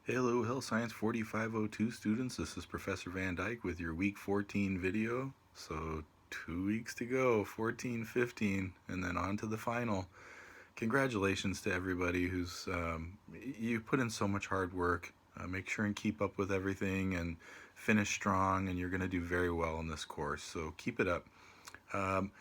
Hello, Health Science 4502 students. This is Professor Van Dyke with your week 14 video. So 2 weeks to go, 14, 15, and then on to the final. Congratulations to everybody who's, you put in so much hard work. Make sure and keep up with everything and finish strong, and you're going to do very well in this course. So keep it up. Um,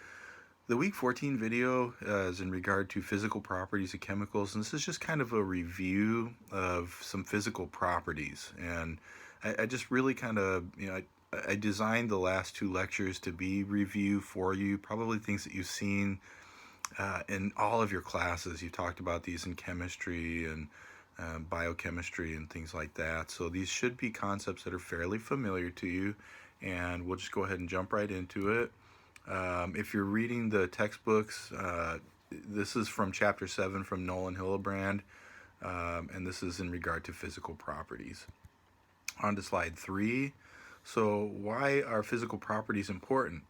the week 14 video is in regard to physical properties of chemicals, and this is just kind of a review of some physical properties. And I just really kind of, I designed the last two lectures to be review for you, probably things that you've seen in all of your classes. You talked about these in chemistry and biochemistry and things like that. So these should be concepts that are fairly familiar to you, and we'll just go ahead and jump right into it. If you're reading the textbooks, this is from Chapter 7 from Nolan Hillebrand, and this is in regard to physical properties. On to slide 3. So why are physical properties important?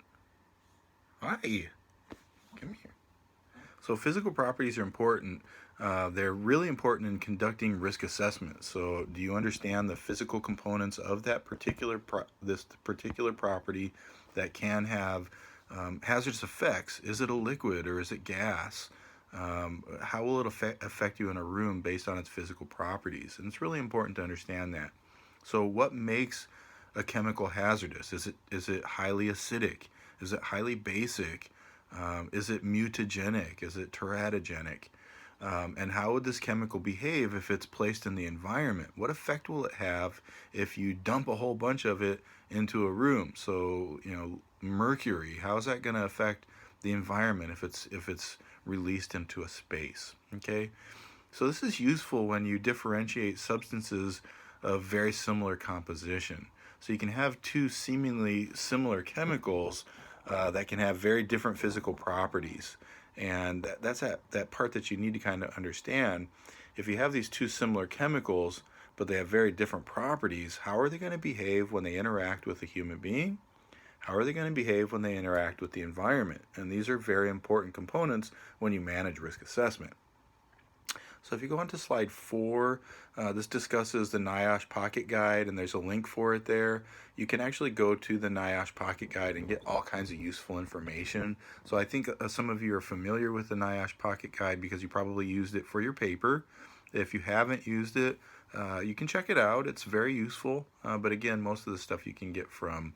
Hi, come here. So physical properties are important. They're really important in conducting risk assessment. So do you understand the physical components of that this particular property that can have hazardous effects? Is it a liquid or is it gas? How will it affect you in a room based on its physical properties? And it's really important to understand that. So what makes a chemical hazardous? Is it highly acidic? Is it highly basic? Is it mutagenic? Is it teratogenic? And how would this chemical behave if it's placed in the environment? What effect will it have if you dump a whole bunch of it into a room? So, mercury, how is that going to affect the environment if it's released into a space? Okay, so this is useful when you differentiate substances of very similar composition. So you can have two seemingly similar chemicals that can have very different physical properties. And that's that part that you need to kind of understand. If you have these two similar chemicals, but they have very different properties, how are they going to behave when they interact with a human being? How are they going to behave when they interact with the environment? And these are very important components when you manage risk assessment. So if you go on to slide 4, this discusses the NIOSH Pocket Guide, and there's a link for it there. You can actually go to the NIOSH Pocket Guide and get all kinds of useful information. So I think some of you are familiar with the NIOSH Pocket Guide because you probably used it for your paper. If you haven't used it, you can check it out. It's very useful, but again, most of the stuff you can get from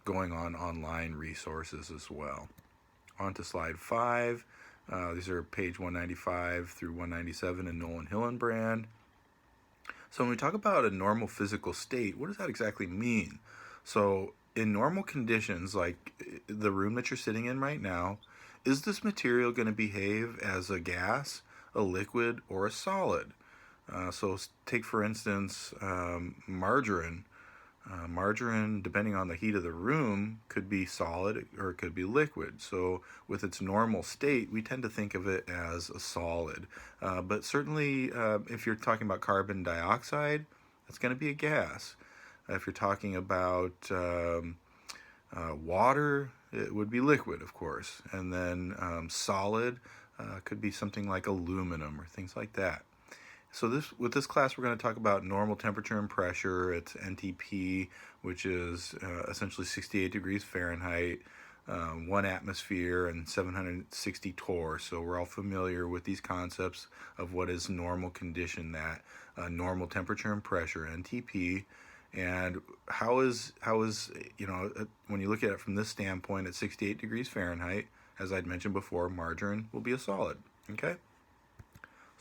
going on online resources as well. On to slide 5. These are page 195 through 197 in Nolan Hillenbrand. So when we talk about a normal physical state, what does that exactly mean? So in normal conditions, like the room that you're sitting in right now, is this material going to behave as a gas, a liquid, or a solid? So take, for instance, margarine. Margarine, depending on the heat of the room, could be solid or it could be liquid. So with its normal state, we tend to think of it as a solid. But certainly, if you're talking about carbon dioxide, that's going to be a gas. If you're talking about water, it would be liquid, of course. And then solid could be something like aluminum or things like that. So with this class, we're going to talk about normal temperature and pressure. It's NTP, which is essentially 68 degrees Fahrenheit, 1 atmosphere, and 760 torr. So we're all familiar with these concepts of what is normal condition, that normal temperature and pressure, NTP. And how is when you look at it from this standpoint, at 68 degrees Fahrenheit, as I'd mentioned before, margarine will be a solid. Okay.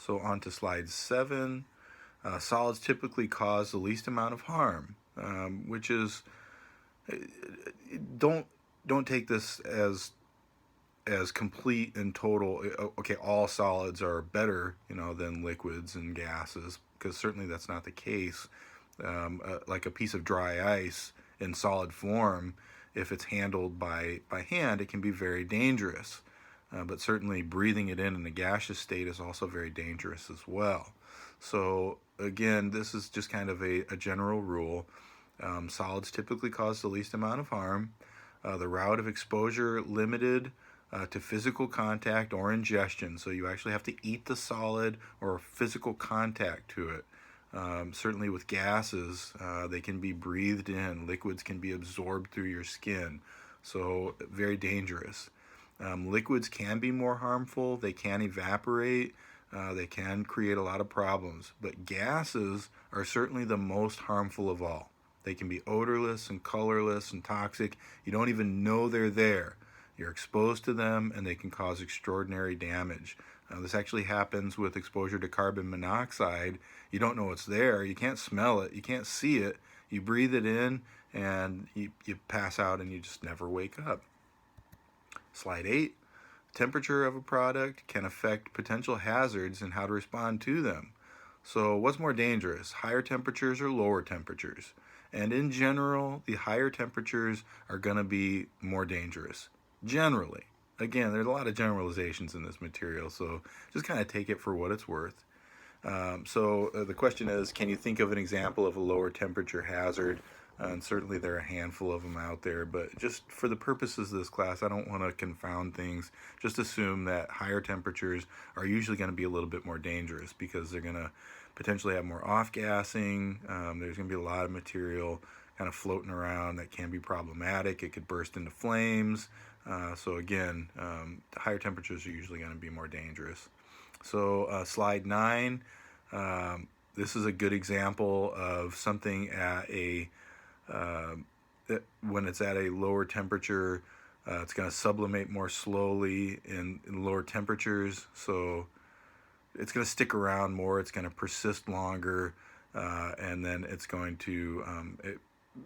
So on to slide 7. Solids typically cause the least amount of harm, which is, don't take this as complete and total. Okay, all solids are better, than liquids and gases, because certainly that's not the case. Like a piece of dry ice in solid form, if it's handled by hand, it can be very dangerous. But certainly breathing it in a gaseous state is also very dangerous as well. So again, this is just kind of a general rule. Solids typically cause the least amount of harm. The route of exposure limited to physical contact or ingestion. So you actually have to eat the solid or physical contact to it. Certainly with gases, they can be breathed in. Liquids can be absorbed through your skin. So very dangerous. Liquids can be more harmful. They can evaporate. They can create a lot of problems. But gases are certainly the most harmful of all. They can be odorless and colorless and toxic. You don't even know they're there. You're exposed to them and they can cause extraordinary damage. This actually happens with exposure to carbon monoxide. You don't know it's there. You can't smell it. You can't see it. You breathe it in and you pass out and you just never wake up. Slide 8. Temperature of a product can affect potential hazards and how to respond to them. So what's more dangerous, higher temperatures or lower temperatures? And in general, the higher temperatures are going to be more dangerous. Generally. Again, there's a lot of generalizations in this material, so just kind of take it for what it's worth. The question is, can you think of an example of a lower temperature hazard? And certainly there are a handful of them out there, but just for the purposes of this class, I don't want to confound things. Just assume that higher temperatures are usually going to be a little bit more dangerous because they're going to potentially have more off-gassing. There's going to be a lot of material kind of floating around that can be problematic. It could burst into flames. So again, the higher temperatures are usually going to be more dangerous. So slide 9, this is a good example of something at a when it's at a lower temperature, it's going to sublimate more slowly in lower temperatures. So it's going to stick around more. It's going to persist longer, and then it's going to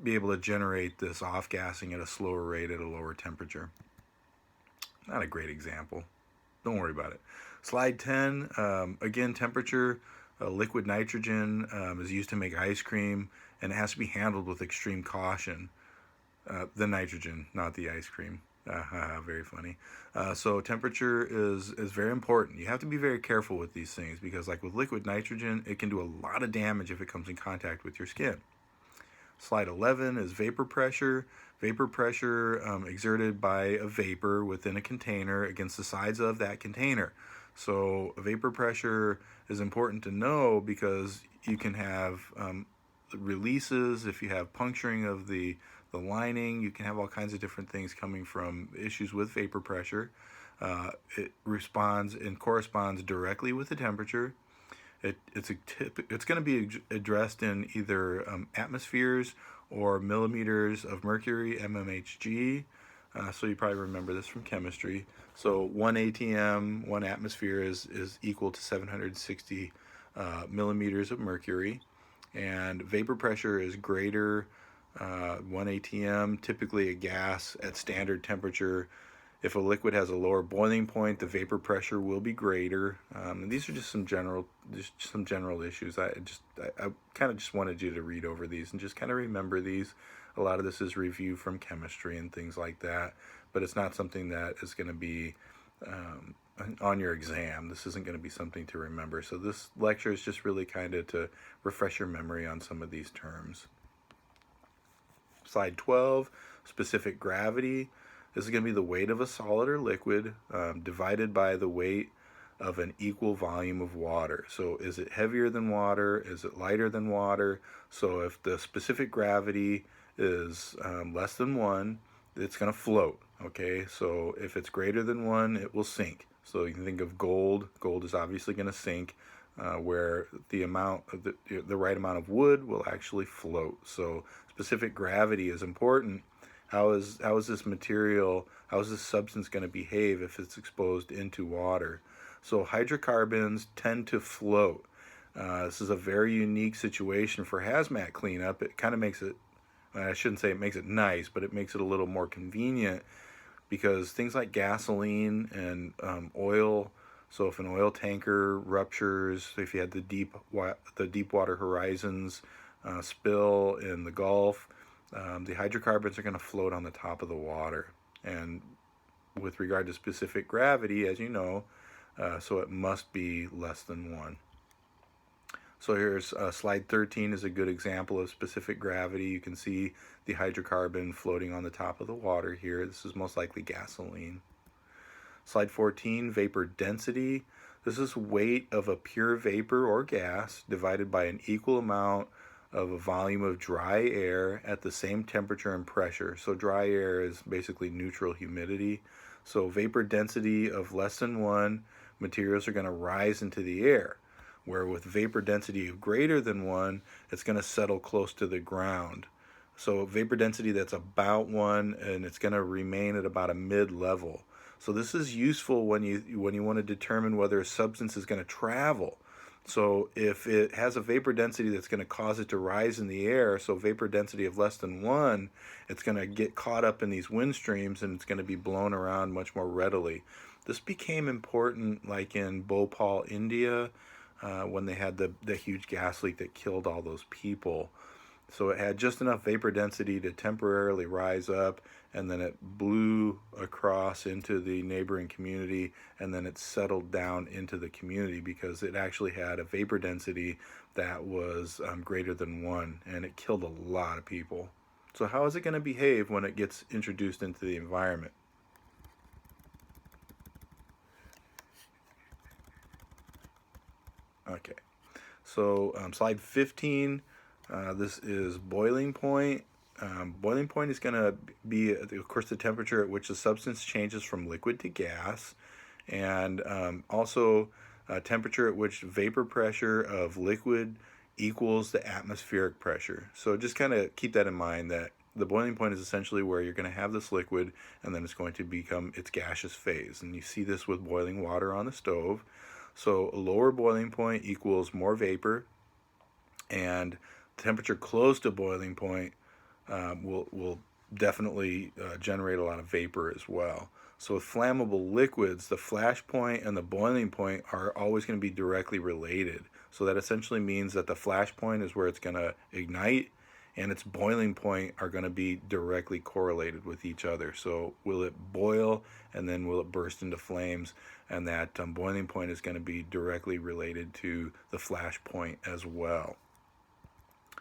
be able to generate this off-gassing at a slower rate at a lower temperature. Not a great example. Don't worry about it. Slide 10, again, temperature. Liquid nitrogen is used to make ice cream, and it has to be handled with extreme caution. The nitrogen, not the ice cream. Very funny. So temperature is very important. You have to be very careful with these things because, like with liquid nitrogen, it can do a lot of damage if it comes in contact with your skin. Slide 11 is vapor pressure. Vapor pressure exerted by a vapor within a container against the sides of that container. So vapor pressure is important to know because you can have releases. If you have puncturing of the lining, you can have all kinds of different things coming from issues with vapor pressure. It responds and corresponds directly with the temperature. It's going to be addressed in either atmospheres or millimeters of mercury, mmHg. So you probably remember this from chemistry. So 1 atm, 1 atmosphere is equal to 760 millimeters of mercury. And vapor pressure is greater, 1 atm, typically a gas at standard temperature. If a liquid has a lower boiling point, the vapor pressure will be greater. And these are just some general issues. I kind of just wanted you to read over these and just kind of remember these. A lot of this is review from chemistry and things like that, but it's not something that is going to be on your exam. This isn't going to be something to remember. So this lecture is just really kind of to refresh your memory on some of these terms. Slide 12, specific gravity. This is going to be the weight of a solid or liquid divided by the weight of an equal volume of water. So is it heavier than water? Is it lighter than water? So if the specific gravity is less than 1, it's going to float. Okay, so if it's greater than 1, it will sink. So you can think of gold. Gold is obviously going to sink, where the amount of the right amount of wood will actually float. So specific gravity is important. How is this material, how is this substance going to behave if it's exposed into water? So hydrocarbons tend to float. This is a very unique situation for hazmat cleanup. It kind of makes it, I shouldn't say it makes it nice, but it makes it a little more convenient because things like gasoline and oil, so if an oil tanker ruptures, if you had the Deepwater Horizons spill in the Gulf, the hydrocarbons are going to float on the top of the water. And with regard to specific gravity, as you know, so it must be less than 1. So here's slide 13 is a good example of specific gravity. You can see the hydrocarbon floating on the top of the water here. This is most likely gasoline. Slide 14, vapor density. This is weight of a pure vapor or gas divided by an equal amount of a volume of dry air at the same temperature and pressure. So dry air is basically neutral humidity. So vapor density of less than 1, materials are going to rise into the air. Where with vapor density of greater than 1, it's going to settle close to the ground. So vapor density that's about 1, and it's going to remain at about a mid-level. So this is useful when you want to determine whether a substance is going to travel. So if it has a vapor density that's going to cause it to rise in the air, so vapor density of less than 1, it's going to get caught up in these wind streams and it's going to be blown around much more readily. This became important like in Bhopal, India, when they had the huge gas leak that killed all those people. So it had just enough vapor density to temporarily rise up, and then it blew across into the neighboring community, and then it settled down into the community because it actually had a vapor density that was greater than 1, and it killed a lot of people. So how is it going to behave when it gets introduced into the environment? Okay, so slide 15. This is boiling point. Boiling point is going to be, of course, the temperature at which the substance changes from liquid to gas, and also temperature at which vapor pressure of liquid equals the atmospheric pressure. So just kind of keep that in mind, that the boiling point is essentially where you're going to have this liquid and then it's going to become its gaseous phase. And you see this with boiling water on the stove. So a lower boiling point equals more vapor, and temperature close to boiling point will definitely generate a lot of vapor as well. So with flammable liquids, the flash point and the boiling point are always going to be directly related. So that essentially means that the flash point is where it's going to ignite, and its boiling point are going to be directly correlated with each other. So will it boil, and then will it burst into flames? And that boiling point is going to be directly related to the flash point as well.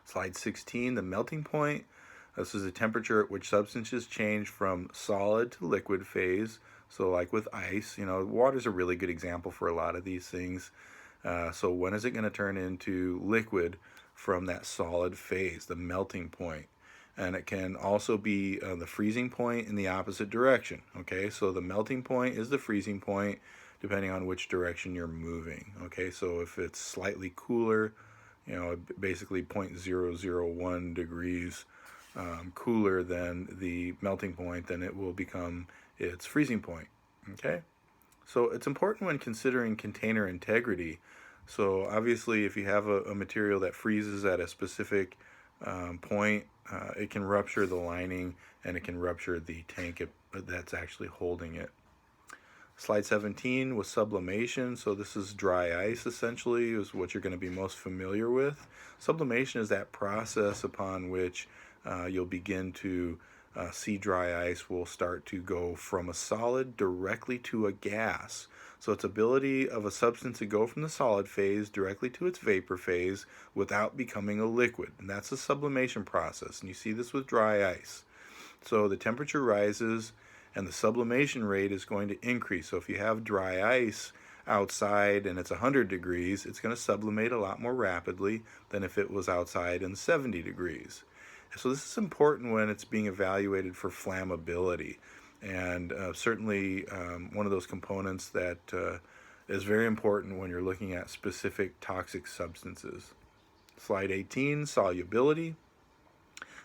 Slide 16, the melting point. This is the temperature at which substances change from solid to liquid phase. So like with ice, water is a really good example for a lot of these things. So when is it going to turn into liquid from that solid phase, the melting point? And it can also be the freezing point in the opposite direction. Okay, so the melting point is the freezing point depending on which direction you're moving. Okay, so if it's slightly cooler, basically 0.001 degrees cooler than the melting point, then it will become its freezing point. Okay, so it's important when considering container integrity. So obviously, if you have a material that freezes at a specific point, it can rupture the lining and it can rupture the tank that's actually holding it. Slide 17 was sublimation. So this is dry ice, essentially, is what you're going to be most familiar with. Sublimation is that process upon which you'll begin to see dry ice will start to go from a solid directly to a gas. So its ability of a substance to go from the solid phase directly to its vapor phase without becoming a liquid. And that's the sublimation process. And you see this with dry ice. So the temperature rises and the sublimation rate is going to increase. So if you have dry ice outside and it's 100 degrees, it's going to sublimate a lot more rapidly than if it was outside and 70 degrees. So this is important when it's being evaluated for flammability, and certainly one of those components that is very important when you're looking at specific toxic substances. Slide 18, solubility.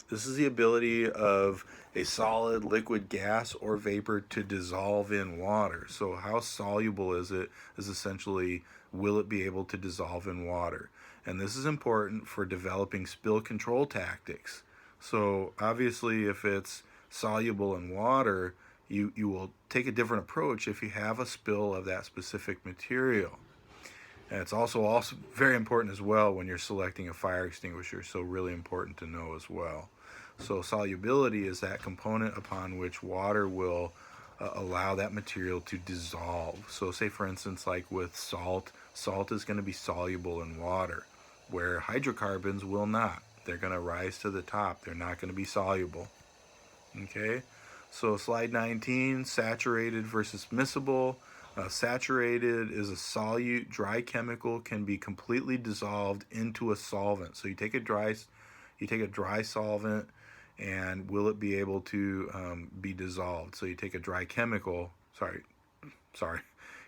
This is the ability of a solid, liquid, gas, or vapor to dissolve in water. So how soluble is it is essentially, will it be able to dissolve in water? And this is important for developing spill control tactics. So obviously if it's soluble in water, you will take a different approach if you have a spill of that specific material. And it's also very important as well when you're selecting a fire extinguisher, so really important to know as well. So solubility is that component upon which water will allow that material to dissolve. So say for instance like with salt is going to be soluble in water, where hydrocarbons will not. They're going to rise to the top. They're not going to be soluble. Okay, so slide 19, saturated versus miscible. Saturated is a solute. Dry chemical can be completely dissolved into a solvent. So you take a dry solvent, and will it be able to be dissolved? So you take a dry chemical. Sorry.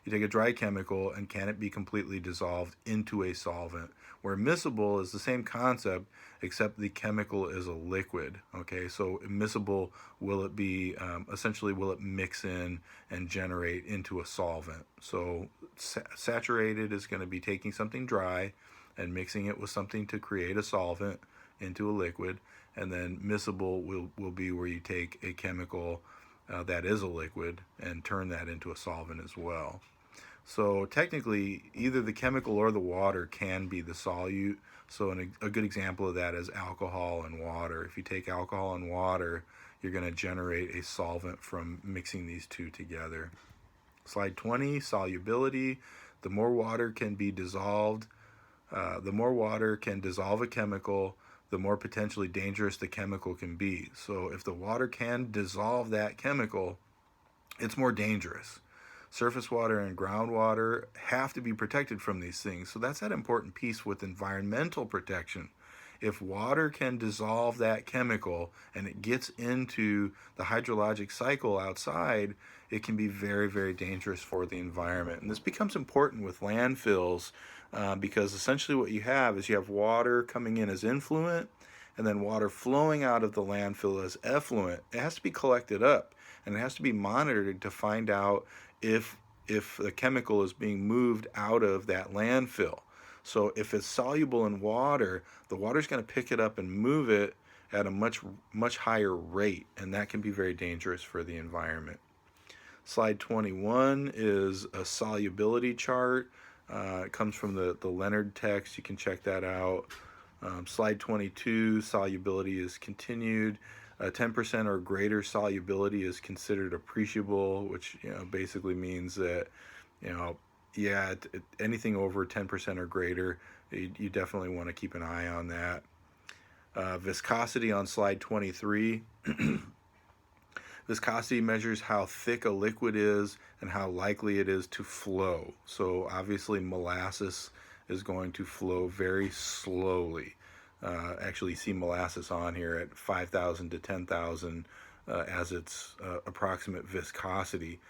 You take a dry chemical, and can it be completely dissolved into a solvent? Where miscible is the same concept, except the chemical is a liquid. Okay, so miscible, will it be essentially, will it mix in and generate into a solvent? So saturated is going to be taking something dry and mixing it with something to create a solvent into a liquid, and then miscible will be where you take a chemical that is a liquid and turn that into a solvent as well. So technically, either the chemical or the water can be the solute. So a good example of that is alcohol and water. If you take alcohol and water, you're going to generate a solvent from mixing these two together. Slide 20, solubility. The more water can be dissolved, the more water can dissolve a chemical, the more potentially dangerous the chemical can be. So if the water can dissolve that chemical, it's more dangerous. Surface water and groundwater have to be protected from these things. So that's that important piece with environmental protection. If water can dissolve that chemical and it gets into the hydrologic cycle outside, it can be very, very dangerous for the environment. And this becomes important with landfills because essentially what you have is you have water coming in as influent and then water flowing out of the landfill as effluent. It has to be collected up, and it has to be monitored to find out if the chemical is being moved out of that landfill. So if it's soluble in water, the water's going to pick it up and move it at a much higher rate, and that can be very dangerous for the environment. Slide 21 is a solubility chart. It comes from the Leonard text. You can check that out. Slide 22, solubility is continued. 10% or greater solubility is considered appreciable, which basically means that anything over 10% or greater, you definitely want to keep an eye on that. Viscosity on slide 23. Viscosity measures how thick a liquid is and how likely it is to flow. So obviously molasses is going to flow very slowly. Actually, you see molasses on here at 5,000 to 10,000 as its approximate viscosity.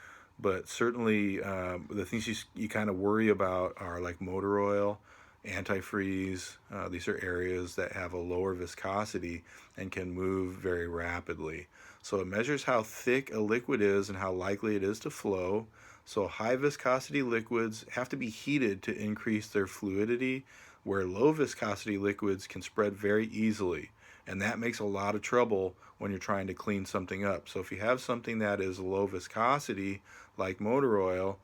But certainly the things you kind of worry about are like motor oil, antifreeze. These are areas that have a lower viscosity and can move very rapidly. So it measures how thick a liquid is and how likely it is to flow. So high viscosity liquids have to be heated to increase their fluidity, where low viscosity liquids can spread very easily. And that makes a lot of trouble when you're trying to clean something up. So if you have something that is low viscosity, like motor oil,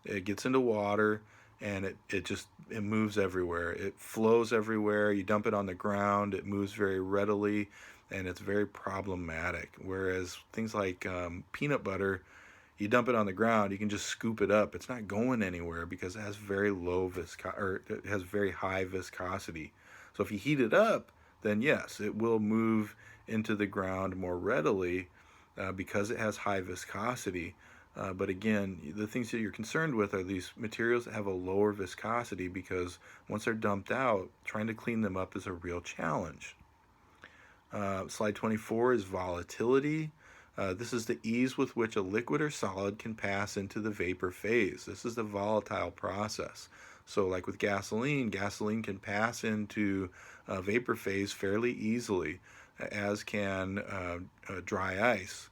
it gets into water and it moves everywhere. It flows everywhere. You dump it on the ground, it moves very readily, and it's very problematic. Whereas things like peanut butter, you dump it on the ground, you can just scoop it up. It's not going anywhere because it has it has very high viscosity. So if you heat it up, then yes, it will move into the ground more readily because it has high viscosity. But again, the things that you're concerned with are these materials that have a lower viscosity, because once they're dumped out, trying to clean them up is a real challenge. Slide 24 is volatility. This is the ease with which a liquid or solid can pass into the vapor phase. This is the volatile process. So like with gasoline can pass into vapor phase fairly easily, as can dry ice.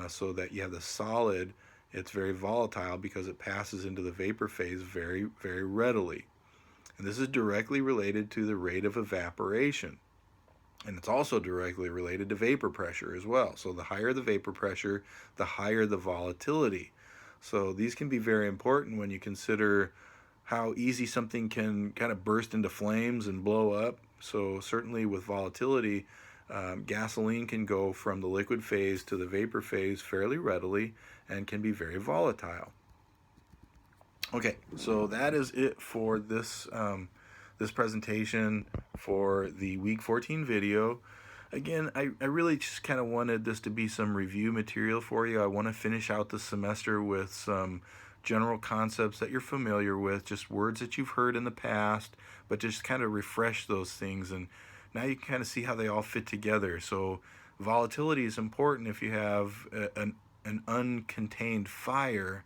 So that you have the solid, it's very volatile because it passes into the vapor phase very, very readily. And this is directly related to the rate of evaporation. And it's also directly related to vapor pressure as well. So the higher the vapor pressure, the higher the volatility. So these can be very important when you consider how easy something can kind of burst into flames and blow up. So certainly with volatility, gasoline can go from the liquid phase to the vapor phase fairly readily and can be very volatile. Okay, so that is it for this this presentation for the week 14 video. Again, I really just kind of wanted this to be some review material for you. I want to finish out the semester with some general concepts that you're familiar with, just words that you've heard in the past, but just kind of refresh those things. And now you can kind of see how they all fit together. So volatility is important if you have an uncontained fire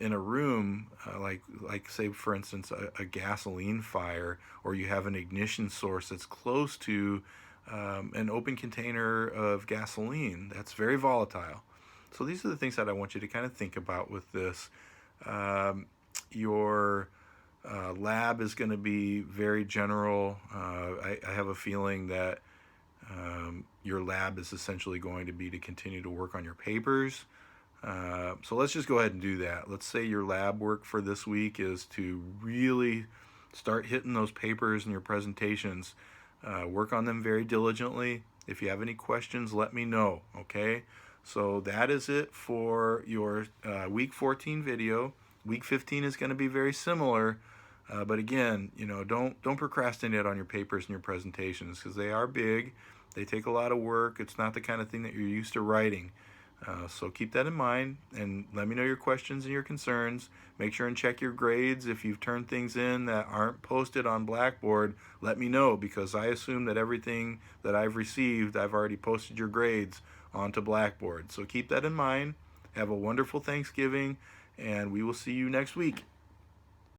in a room, like say for instance a gasoline fire, or you have an ignition source that's close to an open container of gasoline. That's very volatile. So these are the things that I want you to kind of think about with this. Your lab is going to be very general. I have a feeling that your lab is essentially going to be to continue to work on your papers. So let's just go ahead and do that. Let's say your lab work for this week is to really start hitting those papers and your presentations. Work on them very diligently. If you have any questions, let me know, okay? So that is it for your week 14 video. Week 15 is going to be very similar, but again, don't procrastinate on your papers and your presentations, because they are big. They take a lot of work. It's not the kind of thing that you're used to writing. So keep that in mind, and let me know your questions and your concerns. Make sure and check your grades. If you've turned things in that aren't posted on Blackboard, let me know, because I assume that everything that I've received, I've already posted your grades onto Blackboard. So keep that in mind. Have a wonderful Thanksgiving, and we will see you next week.